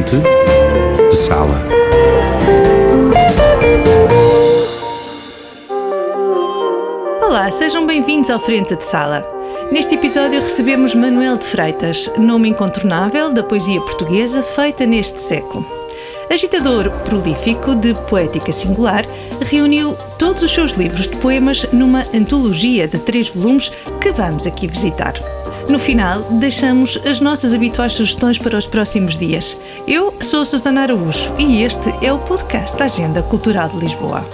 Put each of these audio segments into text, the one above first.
Frente de Sala. Olá, sejam bem-vindos ao Frente de Sala. Neste episódio recebemos Manuel de Freitas, nome incontornável da poesia portuguesa feita neste século. Agitador prolífico de poética singular, reuniu todos os seus livros de poemas numa antologia de 3 volumes que vamos aqui visitar. No final, deixamos as nossas habituais sugestões para os próximos dias. Eu sou a Susana Araújo e este é o podcast da Agenda Cultural de Lisboa.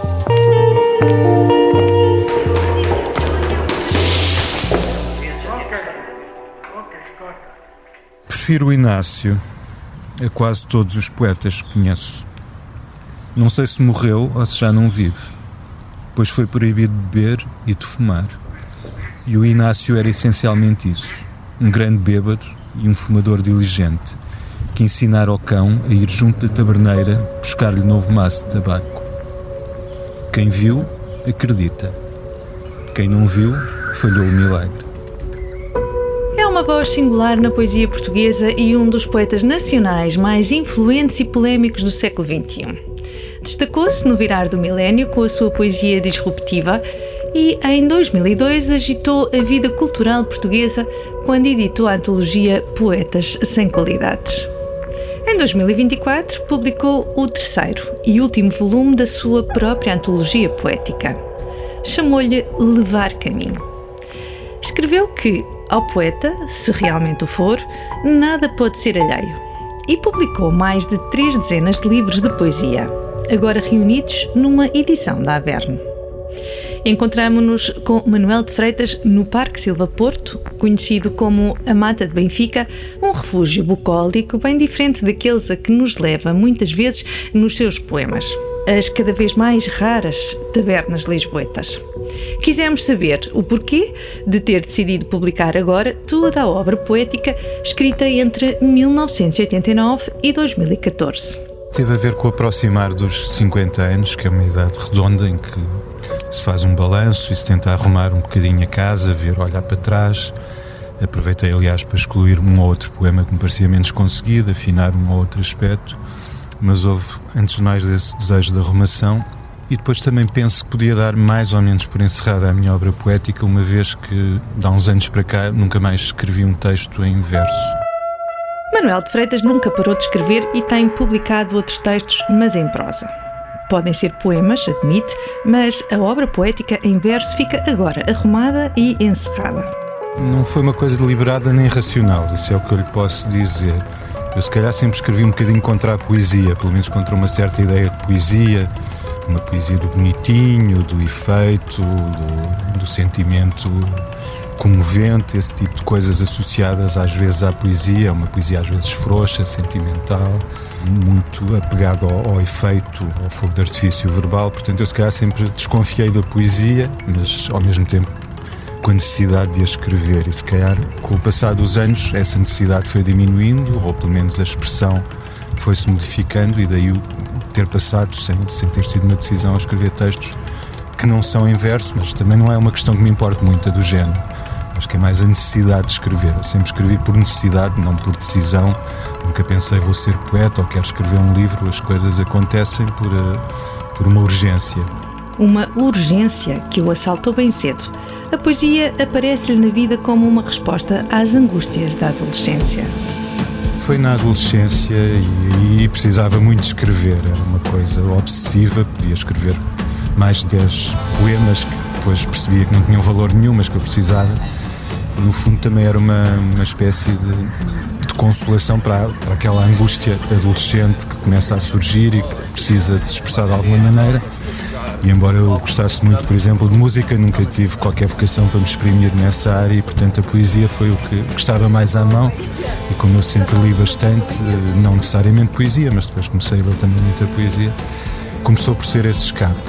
Prefiro o Inácio a quase todos os poetas que conheço. Não sei se morreu ou se já não vive, pois foi proibido de beber e de fumar. E o Inácio era essencialmente isso, um grande bêbado e um fumador diligente, que ensinara ao cão a ir junto da taberneira buscar-lhe novo maço de tabaco. Quem viu, acredita. Quem não viu, falhou o milagre. É uma voz singular na poesia portuguesa e um dos poetas nacionais mais influentes e polémicos do século XXI. Destacou-se no virar do milénio com a sua poesia disruptiva e, em 2002, agitou a vida cultural portuguesa quando editou a antologia Poetas Sem Qualidades. Em 2024, publicou o 3º e último volume da sua própria antologia poética. Chamou-lhe Levar Caminho. Escreveu que, ao poeta, se realmente o for, nada pode ser alheio. E publicou mais de 3 dezenas de livros de poesia, agora reunidos numa edição da Averno. Encontramo-nos com Manuel de Freitas no Parque Silva Porto, conhecido como a Mata de Benfica, um refúgio bucólico bem diferente daqueles a que nos leva muitas vezes nos seus poemas, as cada vez mais raras tabernas lisboetas. Quisemos saber o porquê de ter decidido publicar agora toda a obra poética escrita entre 1989 e 2014. Teve a ver com o aproximar dos 50 anos, que é uma idade redonda em que se faz um balanço e se tenta arrumar um bocadinho a casa, ver, olhar para trás. Aproveitei, aliás, para excluir um ou outro poema que me parecia menos conseguido, afinar um ou outro aspecto, mas houve, antes de mais, esse desejo de arrumação. E depois também penso que podia dar mais ou menos por encerrada a minha obra poética, uma vez que, de há uns anos para cá, nunca mais escrevi um texto em verso. Manuel de Freitas nunca parou de escrever e tem publicado outros textos, mas em prosa. Podem ser poemas, admite, mas a obra poética em verso fica agora arrumada e encerrada. Não foi uma coisa deliberada nem racional, isso é o que eu lhe posso dizer. Eu se calhar sempre escrevi um bocadinho contra a poesia, pelo menos contra uma certa ideia de poesia, uma poesia do bonitinho, do efeito, do sentimento comovente, esse tipo de coisas associadas às vezes à poesia, uma poesia às vezes frouxa, sentimental, muito apegado ao efeito, ao fogo de artifício verbal. Portanto, eu se calhar sempre desconfiei da poesia, mas ao mesmo tempo com a necessidade de a escrever, e se calhar com o passar dos anos essa necessidade foi diminuindo, ou pelo menos a expressão foi-se modificando, e daí o ter passado, sem ter sido uma decisão, a escrever textos que não são em verso, mas também não é uma questão que me importe muito, do género. Acho que é mais a necessidade de escrever. Eu sempre escrevi por necessidade, não por decisão. Nunca pensei vou ser poeta ou quero escrever um livro. As coisas acontecem por uma urgência. Uma urgência que o assaltou bem cedo. A poesia aparece-lhe na vida como uma resposta às angústias da adolescência. Foi na adolescência e aí precisava muito de escrever. Era uma coisa obsessiva, podia escrever mais de 10 poemas que depois percebia que não tinham valor nenhum, mas que eu precisava. No fundo também era uma espécie de consolação para aquela angústia adolescente que começa a surgir e que precisa de se expressar de alguma maneira. E embora eu gostasse muito, por exemplo, de música, nunca tive qualquer vocação para me exprimir nessa área e, portanto, a poesia foi o que estava mais à mão. E como eu sempre li bastante, não necessariamente poesia, mas depois comecei a ler também muita poesia, começou por ser esse escape.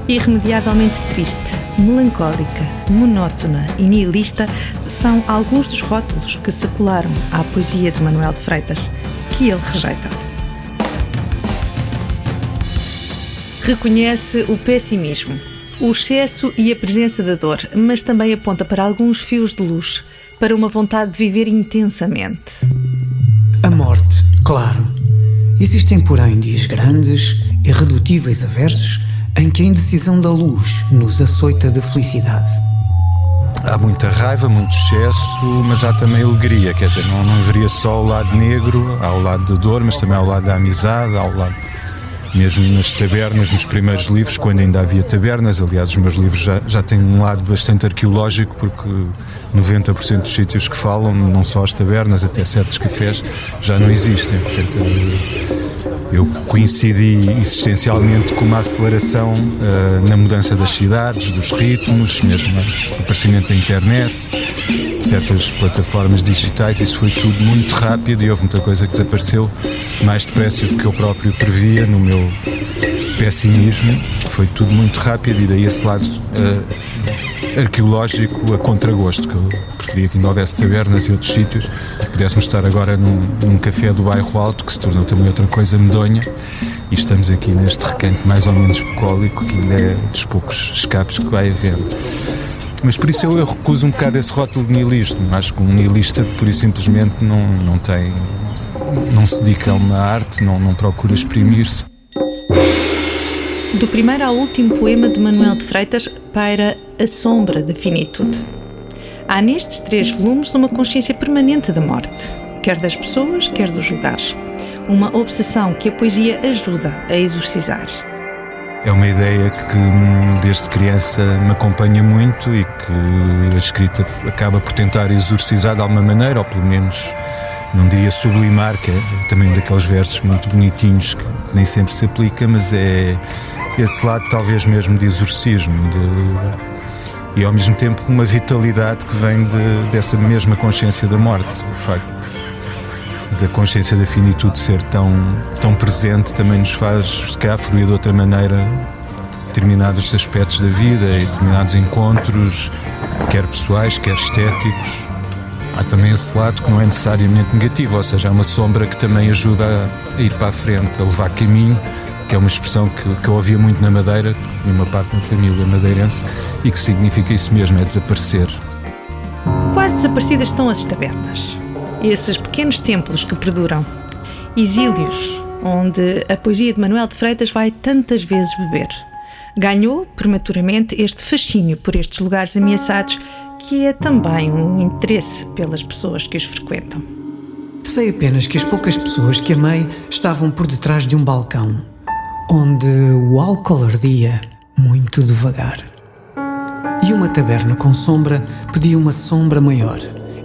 Irremediavelmente triste, melancólica, monótona e nihilista são alguns dos rótulos que se colaram à poesia de Manuel de Freitas, que ele rejeita. Reconhece o pessimismo, o excesso e a presença da dor, mas também aponta para alguns fios de luz, para uma vontade de viver intensamente. A morte, claro, Existem, porém, dias grandes, irredutíveis a versos, em que a indecisão da luz nos açoita de felicidade. Há muita raiva, muito excesso, mas há também alegria, quer dizer, não haveria só o lado negro, há o lado da dor, mas também há o lado da amizade, há o lado, mesmo nas tabernas, nos primeiros livros, quando ainda havia tabernas, aliás, os meus livros já têm um lado bastante arqueológico, porque 90% dos sítios que falam, não só as tabernas, até certos cafés, já não existem, portanto... Eu coincidi existencialmente com uma aceleração na mudança das cidades, dos ritmos, mesmo o aparecimento da internet, de certas plataformas digitais. Isso foi tudo muito rápido e houve muita coisa que desapareceu mais depressa do que eu próprio previa no meu pessimismo. Foi tudo muito rápido e daí esse lado arqueológico a contragosto, que eu preferia que ainda houvesse tabernas e outros sítios, que pudéssemos estar agora num café do bairro Alto, que se tornou também outra coisa medonha, e estamos aqui neste recanto mais ou menos bucólico, que ainda é dos poucos escapes que vai havendo. Mas por isso eu recuso um bocado esse rótulo de niilismo. Acho que um niilista, por isso simplesmente não se dedica a uma arte, não procura exprimir-se. Do primeiro ao último poema de Manuel de Freitas paira a sombra da finitude. Há nestes 3 volumes uma consciência permanente da morte, quer das pessoas, quer dos lugares. Uma obsessão que a poesia ajuda a exorcizar. É uma ideia que desde criança me acompanha muito e que a escrita acaba por tentar exorcizar de alguma maneira, ou pelo menos, não diria sublimar, que é também daqueles versos muito bonitinhos que nem sempre se aplica, mas é esse lado talvez mesmo de exorcismo, e ao mesmo tempo uma vitalidade que vem dessa mesma consciência da morte. O facto da consciência da finitude ser tão presente também nos faz, se calhar, fruir de outra maneira determinados aspectos da vida e determinados encontros, quer pessoais, quer estéticos. Há também esse lado que não é necessariamente negativo, ou seja, há uma sombra que também ajuda a ir para a frente, a levar caminho, que é uma expressão que eu ouvia muito na Madeira, de uma parte da família madeirense, e que significa isso mesmo, é desaparecer. Quase desaparecidas estão as tabernas. Esses pequenos templos que perduram. Exílios, onde a poesia de Manuel de Freitas vai tantas vezes beber. Ganhou, prematuramente, este fascínio por estes lugares ameaçados, que é também um interesse pelas pessoas que os frequentam. Sei apenas que as poucas pessoas que amei estavam por detrás de um balcão, onde o álcool ardia muito devagar. E uma taberna com sombra pedia uma sombra maior.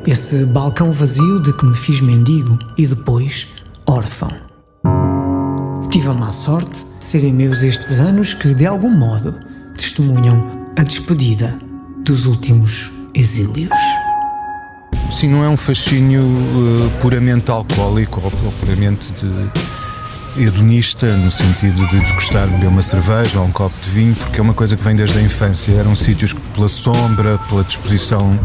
Esse balcão vazio de que me fiz mendigo e depois órfão. Tive a má sorte de serem meus estes anos que, de algum modo, testemunham a despedida dos últimos exílios. Sim, não é um fascínio puramente alcoólico ou puramente hedonista, no sentido de gostar de beber uma cerveja ou um copo de vinho, porque é uma coisa que vem desde a infância. Eram sítios que, pela sombra, pela disposição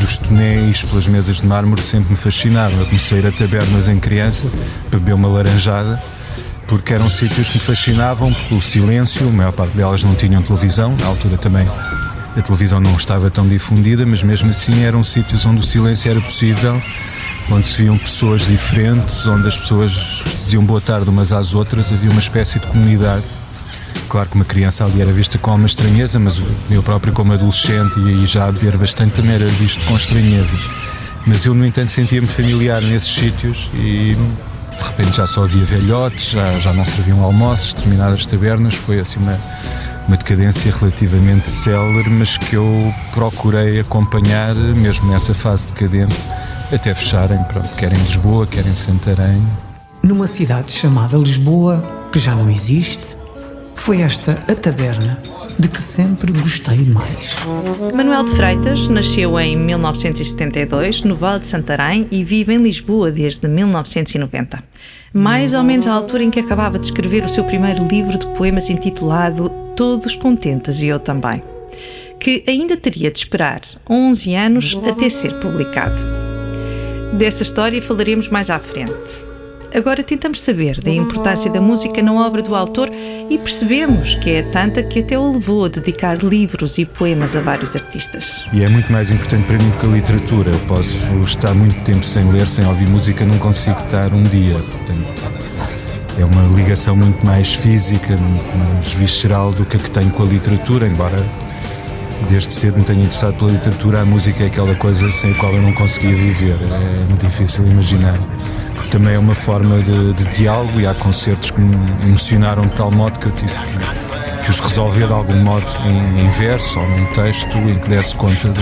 dos tonéis, pelas mesas de mármore, sempre me fascinaram. Eu comecei a ir a tabernas em criança para beber uma laranjada, porque eram sítios que me fascinavam pelo silêncio. A maior parte delas não tinham televisão, na altura também a televisão não estava tão difundida, mas mesmo assim eram sítios onde o silêncio era possível, onde se viam pessoas diferentes, onde as pessoas diziam boa tarde umas às outras, havia uma espécie de comunidade. Claro que uma criança ali era vista com alguma estranheza, mas eu próprio como adolescente e já a beber bastante também era visto com estranheza. Mas eu, no entanto, sentia-me familiar nesses sítios e de repente já só havia velhotes, já não serviam almoços, determinadas tabernas, foi assim uma decadência relativamente célere, mas que eu procurei acompanhar mesmo nessa fase decadente, até fecharem, pronto, quer em Lisboa, quer em Santarém. Numa cidade chamada Lisboa, que já não existe, foi esta a taberna de que sempre gostei mais. Manuel de Freitas nasceu em 1972 no Vale de Santarém e vive em Lisboa desde 1990. Mais ou menos à altura em que acabava de escrever o seu primeiro livro de poemas intitulado Todos Contentes e Eu Também, que ainda teria de esperar 11 anos até ser publicado. Dessa história falaremos mais à frente. Agora tentamos saber da importância da música na obra do autor e percebemos que é tanta que até o levou a dedicar livros e poemas a vários artistas. E é muito mais importante para mim do que a literatura. Eu posso estar muito tempo sem ler, sem ouvir música, não consigo estar um dia. Portanto, é uma ligação muito mais física, muito mais visceral do que a que tenho com a literatura, embora desde cedo me tenha interessado pela literatura. A música é aquela coisa sem a qual eu não conseguia viver, é muito difícil imaginar, porque também é uma forma de diálogo, e há concertos que me emocionaram de tal modo que eu tive que os resolver de algum modo em verso ou num texto em que desse conta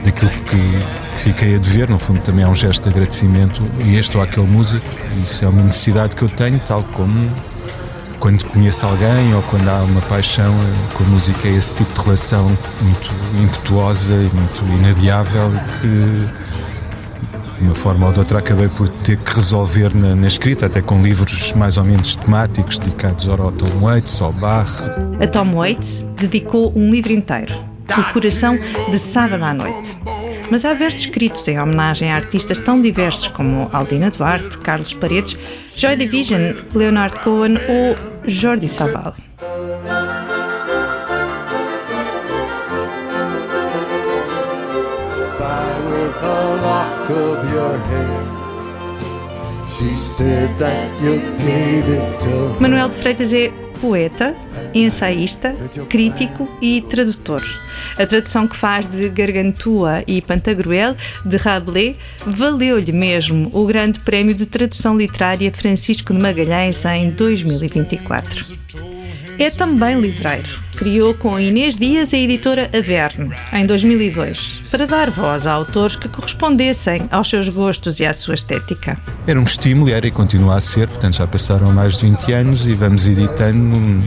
daquilo que fiquei a dever. No fundo também é um gesto de agradecimento a este ou àquele músico. Isso é uma necessidade que eu tenho, tal como quando conheço alguém ou quando há uma paixão com a música. É esse tipo de relação muito impetuosa e muito inadiável que, de uma forma ou de outra, acabei por ter que resolver na escrita, até com livros mais ou menos temáticos dedicados ao Tom Waits, ao Bach. A Tom Waits dedicou um livro inteiro, O Coração de Sábado à Noite. Mas há versos escritos em homenagem a artistas tão diversos como Aldina Duarte, Carlos Paredes, Joy Division, Leonard Cohen ou Jordi Savall. Manuel de Freitas é poeta, ensaísta, crítico e tradutor. A tradução que faz de Gargantua e Pantagruel, de Rabelais, valeu-lhe mesmo o Grande Prémio de Tradução Literária Francisco de Magalhães em 2024. É também livreiro. Criou com Inês Dias a editora Averno, em 2002, para dar voz a autores que correspondessem aos seus gostos e à sua estética. Era um estímulo, era e continua a ser, portanto já passaram mais de 20 anos e vamos editando.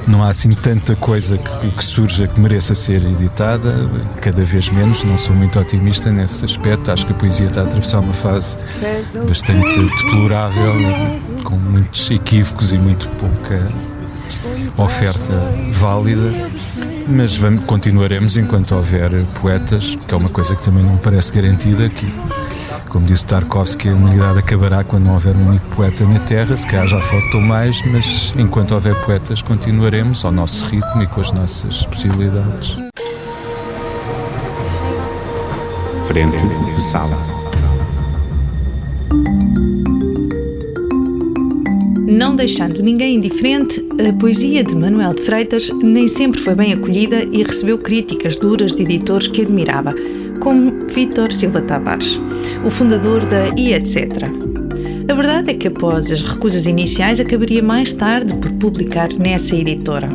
Não há assim tanta coisa que surja que mereça ser editada, cada vez menos. Não sou muito otimista nesse aspecto. Acho que a poesia está a atravessar uma fase bastante deplorável, com muitos equívocos e muito pouca oferta válida, mas continuaremos enquanto houver poetas, que é uma coisa que também não me parece garantida, que, como disse Tarkovsky, a humanidade acabará quando não houver um único poeta na Terra. Se calhar já faltou mais, mas enquanto houver poetas continuaremos ao nosso ritmo e com as nossas possibilidades. Frente de sala. Não deixando ninguém indiferente, a poesia de Manuel de Freitas nem sempre foi bem acolhida e recebeu críticas duras de editores que admirava, como Vítor Silva Tavares, o fundador da E etc. A verdade é que após as recusas iniciais acabaria mais tarde por publicar nessa editora.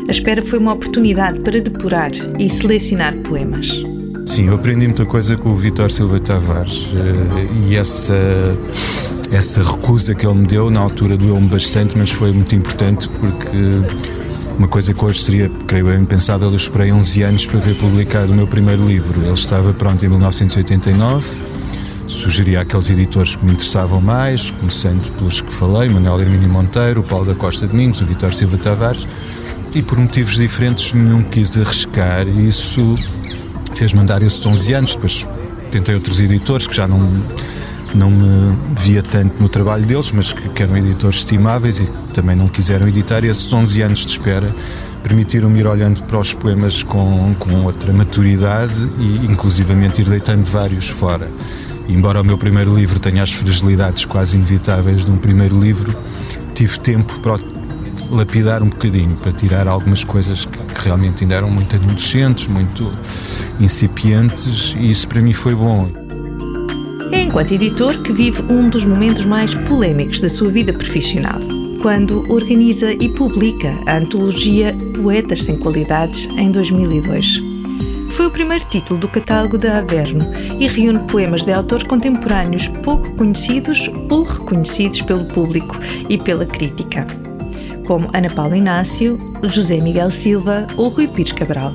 A espera foi uma oportunidade para depurar e selecionar poemas. Sim, eu aprendi muita coisa com o Vítor Silva Tavares e essa recusa que ele me deu na altura doeu-me bastante, mas foi muito importante, porque uma coisa que hoje seria, creio eu, impensável. Eu esperei 11 anos para ver publicado o meu primeiro livro. Ele estava pronto em 1989, sugeri àqueles editores que me interessavam mais, começando pelos que falei, Manuel Hermínio Monteiro, o Paulo da Costa Domingos, o Vítor Silva Tavares, e por motivos diferentes nenhum quis arriscar, e isso fez-me andar esses 11 anos. Depois tentei outros editores que já não me via tanto no trabalho deles, mas que eram editores estimáveis e também não quiseram editar. E esses 11 anos de espera permitiram-me ir olhando para os poemas com outra maturidade e inclusivamente ir deitando vários fora. E, embora o meu primeiro livro tenha as fragilidades quase inevitáveis de um primeiro livro, tive tempo para lapidar um bocadinho, para tirar algumas coisas que realmente ainda eram muito adolescentes, muito incipientes, e isso para mim foi bom. É enquanto editor que vive um dos momentos mais polémicos da sua vida profissional, quando organiza e publica a antologia Poetas Sem Qualidades em 2002. Foi o primeiro título do catálogo da Averno e reúne poemas de autores contemporâneos pouco conhecidos ou reconhecidos pelo público e pela crítica, como Ana Paula Inácio, José Miguel Silva ou Rui Pires Cabral.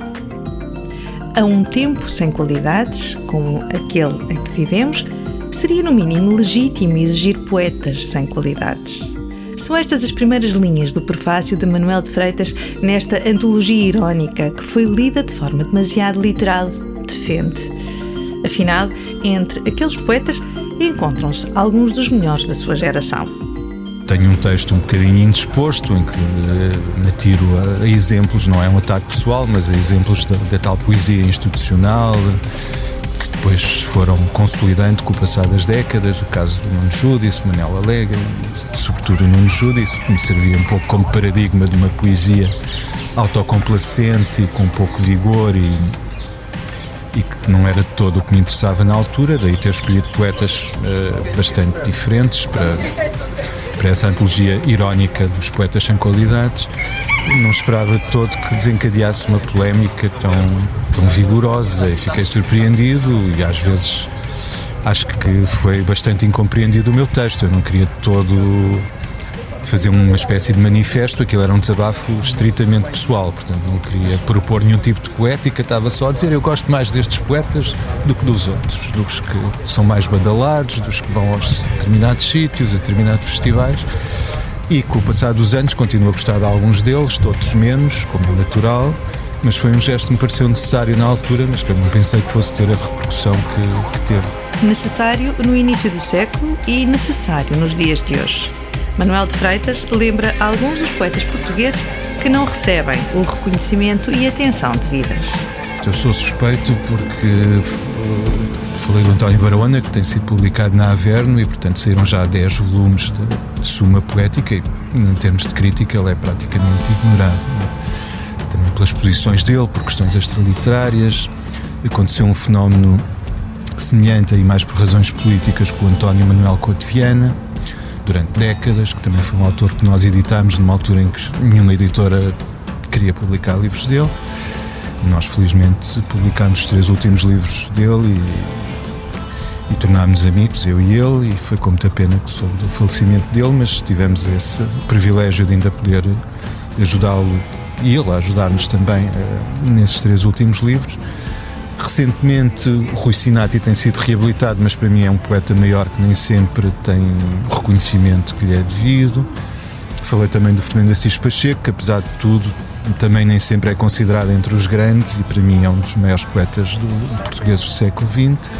A um tempo sem qualidades, como aquele em que vivemos, seria no mínimo legítimo exigir poetas sem qualidades. São estas as primeiras linhas do prefácio de Manuel de Freitas nesta antologia irónica que foi lida de forma demasiado literal, defende. Afinal, entre aqueles poetas encontram-se alguns dos melhores da sua geração. Tenho um texto um bocadinho indisposto em que atiro a exemplos, não é um ataque pessoal, mas a exemplos da tal poesia institucional depois foram consolidando com o passar das décadas, o caso do Nuno Judice, Manel Alegre, e sobretudo o Nuno Judice, que me servia um pouco como paradigma de uma poesia autocomplacente e com pouco vigor e que não era todo o que me interessava na altura, daí ter escolhido poetas bastante diferentes para essa antologia irónica dos poetas sem qualidades. Não esperava de todo que desencadeasse uma polémica tão vigorosa e fiquei surpreendido e às vezes acho que foi bastante incompreendido o meu texto. Eu não queria de todo fazer uma espécie de manifesto, aquilo era um desabafo estritamente pessoal, portanto não queria propor nenhum tipo de poética, estava só a dizer eu gosto mais destes poetas do que dos outros, dos que são mais badalados, dos que vão aos determinados sítios, a determinados festivais, e com o passar dos anos continuo a gostar de alguns deles, todos menos, como é natural, mas foi um gesto que me pareceu necessário na altura, mas que eu não pensei que fosse ter a repercussão que teve. Necessário no início do século e necessário nos dias de hoje. Manuel de Freitas lembra alguns dos poetas portugueses que não recebem o reconhecimento e atenção devidas. Eu sou suspeito porque falei do António Barona, que tem sido publicado na Averno e, portanto, saíram já 10 volumes de Suma Poética e, em termos de crítica, ele é praticamente ignorado. Também pelas posições dele, por questões extraliterárias. Aconteceu um fenómeno semelhante, e mais por razões políticas, com o António Manuel Couto Viana, durante décadas, que também foi um autor que nós editámos numa altura em que nenhuma editora queria publicar livros dele. E nós, felizmente, publicámos os 3 últimos livros dele e tornámos-nos amigos, eu e ele, e foi com muita pena que soube do falecimento dele, mas tivemos esse privilégio de ainda poder ajudá-lo e ele a ajudar-nos também nesses 3 últimos livros. Recentemente, o Rui Sinati tem sido reabilitado, mas para mim é um poeta maior que nem sempre tem o reconhecimento que lhe é devido. Falei também do Fernando Assis Pacheco, que apesar de tudo também nem sempre é considerado entre os grandes e para mim é um dos maiores poetas portugueses do século XX.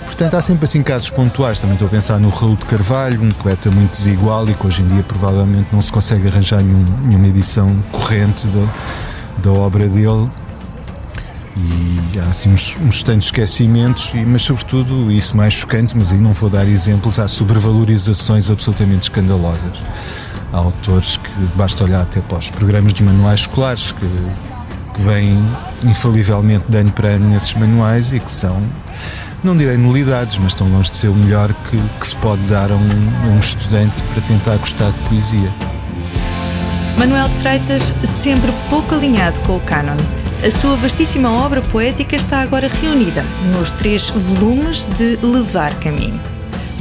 Portanto, há sempre assim casos pontuais. Também estou a pensar no Raul de Carvalho, um poeta muito desigual e que hoje em dia provavelmente não se consegue arranjar nenhuma edição corrente da obra dele. E há assim uns tantos esquecimentos, mas sobretudo, isso mais chocante, mas aí não vou dar exemplos, há sobrevalorizações absolutamente escandalosas. Há autores que basta olhar até para os programas dos manuais escolares que vêm infalivelmente de ano para ano nesses manuais e que são, não direi nulidades, mas estão longe de ser o melhor que se pode dar a um estudante para tentar gostar de poesia. Manuel de Freitas, sempre pouco alinhado com o cânon. A sua vastíssima obra poética está agora reunida nos 3 volumes de Levar Caminho.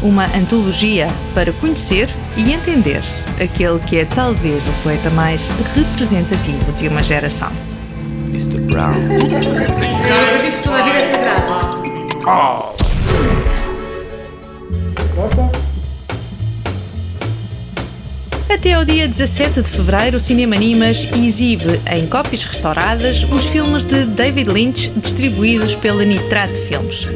Uma antologia para conhecer e entender aquele que é talvez o poeta mais representativo de uma geração. Mr. Brown. Eu acredito que toda a vida é sagrada. Até ao dia 17 de fevereiro, o Cinema Animas exibe em cópias restauradas os filmes de David Lynch distribuídos pela Nitrato Filmes.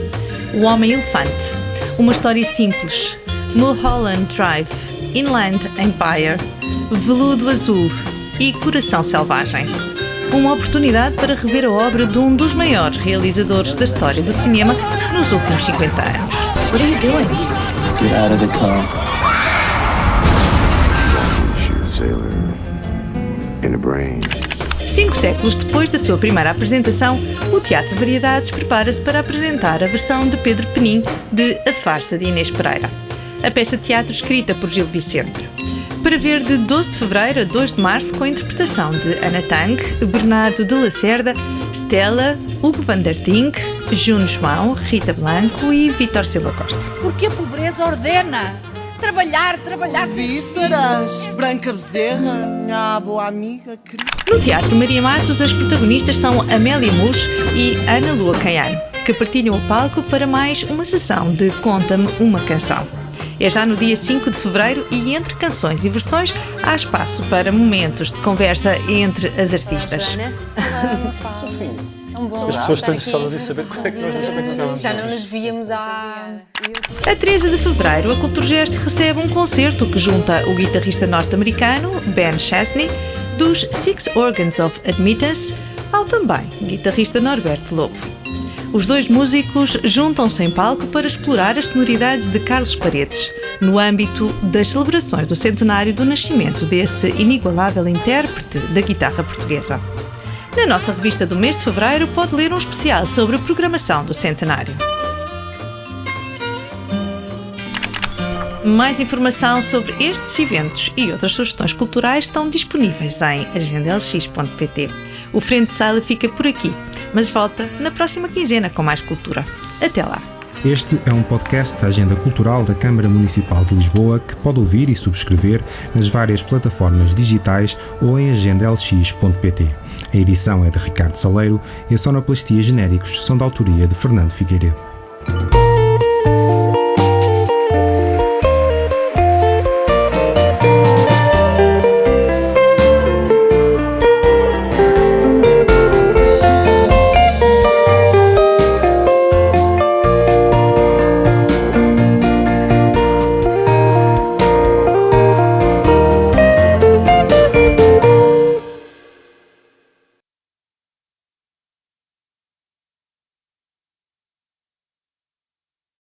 O Homem-Elefante, Uma História Simples, Mulholland Drive, Inland Empire, Veludo Azul e Coração Selvagem. Uma oportunidade para rever a obra de um dos maiores realizadores da história do cinema nos últimos 50 anos. What are you doing? Get out of the car. Sailor in a brain. 5 séculos depois da sua primeira apresentação, o Teatro Variedades prepara-se para apresentar a versão de Pedro Penin de A Farsa de Inês Pereira. A peça de teatro escrita por Gil Vicente. Para ver de 12 de fevereiro a 2 de março com a interpretação de Ana Tang, Bernardo de Lacerda, Stella, Hugo van der Dink, Juno João, Rita Blanco e Vítor Silva Costa. Porque a pobreza ordena. Trabalhar. Vísceras, Branca Bezerra, minha boa amiga, querida. No Teatro Maria Matos, as protagonistas são Amélia Mus e Ana Lua Caiano, que partilham o palco para mais uma sessão de Conta-me uma Canção. É já no dia 5 de fevereiro e entre canções e versões há espaço para momentos de conversa entre as artistas. As pessoas estão interessadas em saber como é que nós nos conhecemos. Já não nos víamos há... A 13 de fevereiro, a Culturgest recebe um concerto que junta o guitarrista norte-americano Ben Chesney, dos Six Organs of Admittance, ao também guitarrista Norberto Lobo. Os dois músicos juntam-se em palco para explorar as sonoridades de Carlos Paredes, no âmbito das celebrações do centenário do nascimento desse inigualável intérprete da guitarra portuguesa. Na nossa revista do mês de fevereiro pode ler um especial sobre a programação do centenário. Mais informação sobre estes eventos e outras sugestões culturais estão disponíveis em agendalx.pt. O Frente de Sala fica por aqui, mas volta na próxima quinzena com mais cultura. Até lá! Este é um podcast da Agenda Cultural da Câmara Municipal de Lisboa que pode ouvir e subscrever nas várias plataformas digitais ou em agendalx.pt. A edição é de Ricardo Saleiro e a sonoplastia genéricos são da autoria de Fernando Figueiredo.